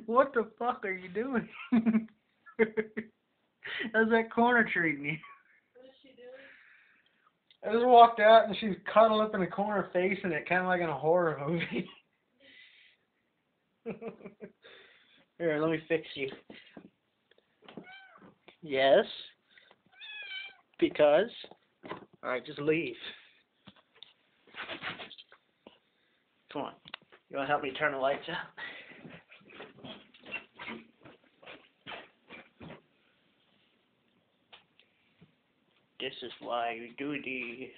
What the fuck are you doing? How's that corner treating you? What is she doing? I just walked out and she's cuddled up in the corner facing it, kind of like in a horror movie. Here, let me fix you. Yes. Because. Alright, just leave. Come on. You want to help me turn the lights out? This is why we do the